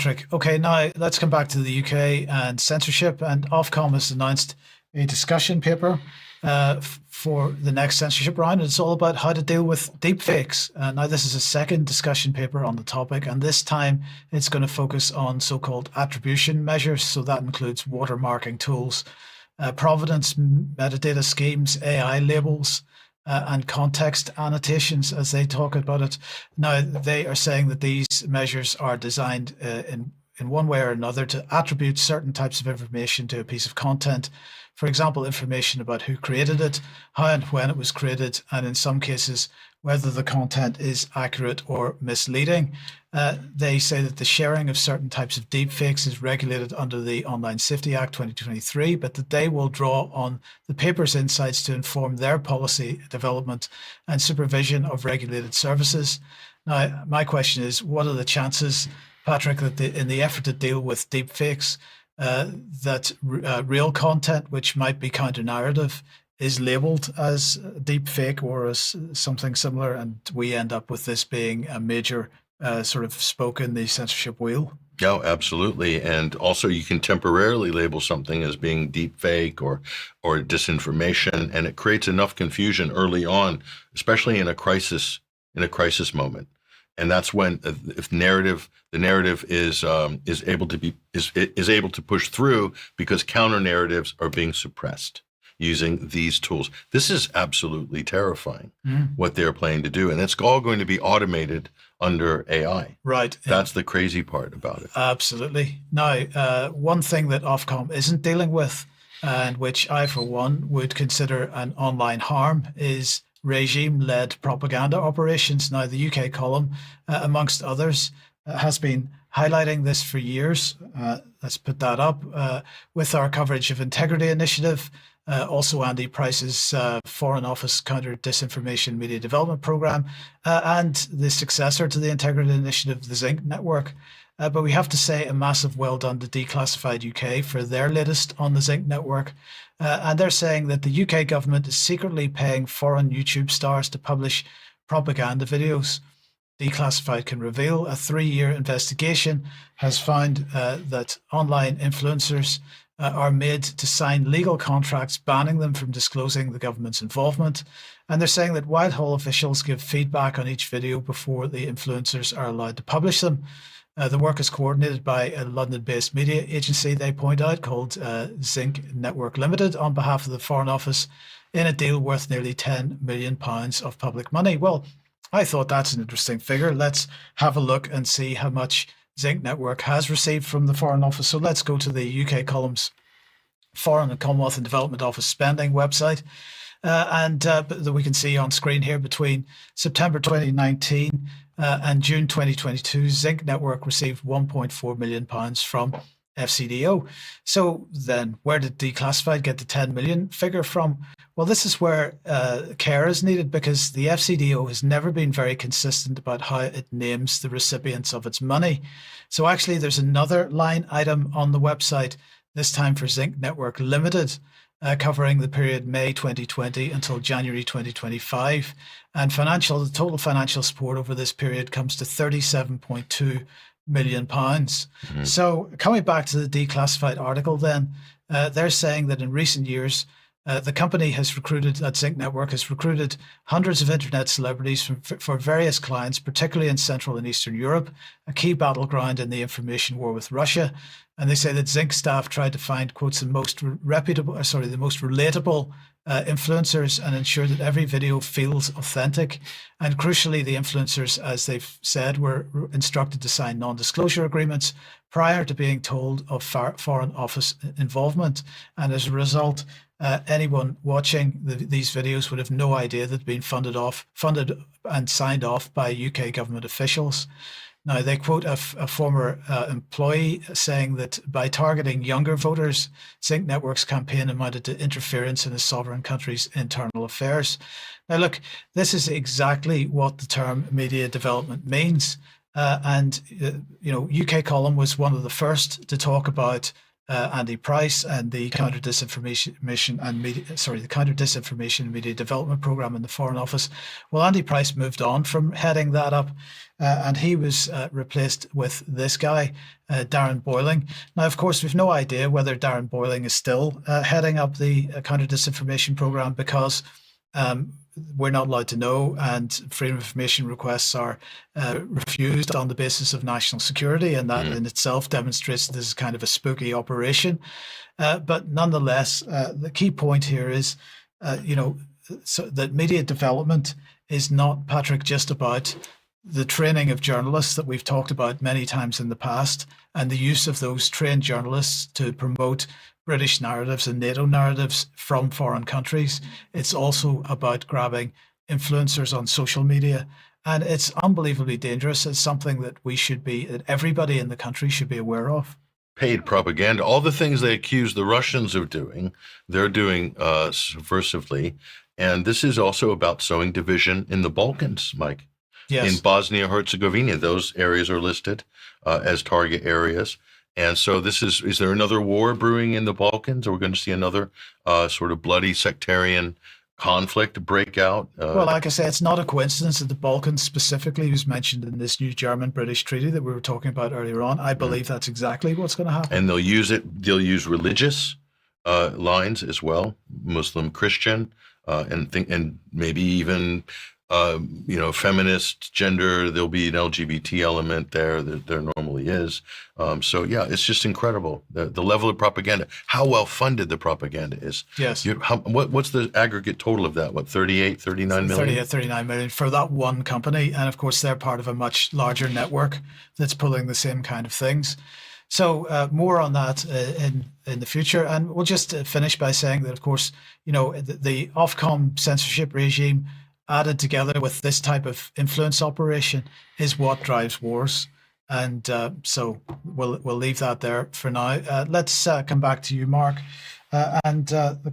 Patrick. Okay, now let's come back to the UK and censorship. And Ofcom has announced a discussion paper for the next censorship round. And it's all about how to deal with deepfakes. Now, this is a second discussion paper on the topic, and this time it's going to focus on so-called attribution measures. So that includes watermarking tools, provenance metadata schemes, AI labels, and context annotations, as they talk about it. Now, they are saying that these measures are designed in one way or another to attribute certain types of information to a piece of content. For example, information about who created it, how and when it was created, and in some cases, whether the content is accurate or misleading. They say that the sharing of certain types of deepfakes is regulated under the Online Safety Act 2023, but that they will draw on the paper's insights to inform their policy development and supervision of regulated services. Now, my question is, what are the chances, Patrick, that in the effort to deal with deepfakes, that real content, which might be counter-narrative, is labeled as deep fake or as something similar, and we end up with this being a major sort of spoke in the censorship wheel? No, absolutely. And also you can temporarily label something as being deep fake or disinformation, and it creates enough confusion early on, especially in a crisis moment. And that's when if the narrative is able to push through, because counter narratives are being suppressed using these tools. This is absolutely terrifying, what they're planning to do. And it's all going to be automated under AI. Right. That's the crazy part about it. Absolutely. Now, one thing that Ofcom isn't dealing with, and which I, for one, would consider an online harm, is regime-led propaganda operations. Now, the UK column, amongst others, has been highlighting this for years. Let's put that up with our coverage of Integrity Initiative, also Andy Price's Foreign Office Counter Disinformation Media Development Program, and the successor to the Integrity Initiative, the Zinc Network. But we have to say a massive well done to Declassified UK for their latest on the Zinc Network. And they're saying that the UK government is secretly paying foreign YouTube stars to publish propaganda videos. Declassified can reveal a 3-year investigation has found that online influencers are made to sign legal contracts banning them from disclosing the government's involvement. And they're saying that Whitehall officials give feedback on each video before the influencers are allowed to publish them. The work is coordinated by a London-based media agency, they point out, called Zinc Network Limited, on behalf of the Foreign Office, in a deal worth nearly £10 million of public money. Well, I thought that's an interesting figure. Let's have a look and see how much Zinc Network has received from the Foreign Office. So let's go to the UK column's Foreign and Commonwealth and Development Office spending website. That we can see on screen here, between September 2019 and June 2022, Zinc Network received £1.4 million from FCDO. So then where did Declassified get the 10 million figure from? Well, this is where care is needed, because the FCDO has never been very consistent about how it names the recipients of its money. So actually there's another line item on the website, this time for Zinc Network Limited, covering the period May 2020 until January 2025. And the total financial support over this period comes to £37.2 million. So coming back to the Declassified article then, they're saying that in recent years, the company has recruited, at Zinc Network, has recruited hundreds of internet celebrities for various clients, particularly in Central and Eastern Europe, a key battleground in the information war with Russia. And they say that Zinc staff tried to find, quotes, the most relatable influencers and ensure that every video feels authentic. And crucially, the influencers, as they've said, were instructed to sign non-disclosure agreements prior to being told of Foreign Office involvement. And as a result, anyone watching these videos would have no idea that they'd been funded and signed off by UK government officials. Now, they quote a former employee saying that by targeting younger voters, Zinc Network's campaign amounted to interference in a sovereign country's internal affairs. Now, look, this is exactly what the term media development means. UK Column was one of the first to talk about Andy Price and the Counter Disinformation and Media Development Program in the Foreign Office. Well, Andy Price moved on from heading that up, and he was replaced with this guy, Darren Boyling. Now, of course, we've no idea whether Darren Boyling is still heading up the Counter Disinformation Program, because we're not allowed to know, and freedom of information requests are refused on the basis of national security, and that in itself demonstrates this is kind of a spooky operation. But nonetheless, the key point here is, so that media development is not, Patrick, just about the training of journalists that we've talked about many times in the past, and the use of those trained journalists to promote British narratives and NATO narratives from foreign countries. It's also about grabbing influencers on social media. And it's unbelievably dangerous. It's something that that everybody in the country should be aware of. Paid propaganda, all the things they accuse the Russians of doing, they're doing subversively. And this is also about sowing division in the Balkans, Mike. Yes. In Bosnia-Herzegovina, those areas are listed as target areas. And so is there another war brewing in the Balkans? Are we going to see another sort of bloody sectarian conflict break out? Well, like I say, it's not a coincidence that the Balkans specifically was mentioned in this new German-British treaty that we were talking about earlier on. I believe that's exactly what's going to happen. And they'll use religious lines as well, Muslim, Christian, and maybe even feminist, gender. There'll be an LGBT element there that there normally is. So yeah, it's just incredible the level of propaganda. How well funded the propaganda is. Yes. What's the aggregate total of that? What, 39 million? 39 million for that one company, and of course they're part of a much larger network that's pulling the same kind of things. So more on that in the future, and we'll just finish by saying that, of course, the Ofcom censorship regime, added together with this type of influence operation, is what drives wars. And so we'll leave that there for now. Let's come back to you, Mark. And the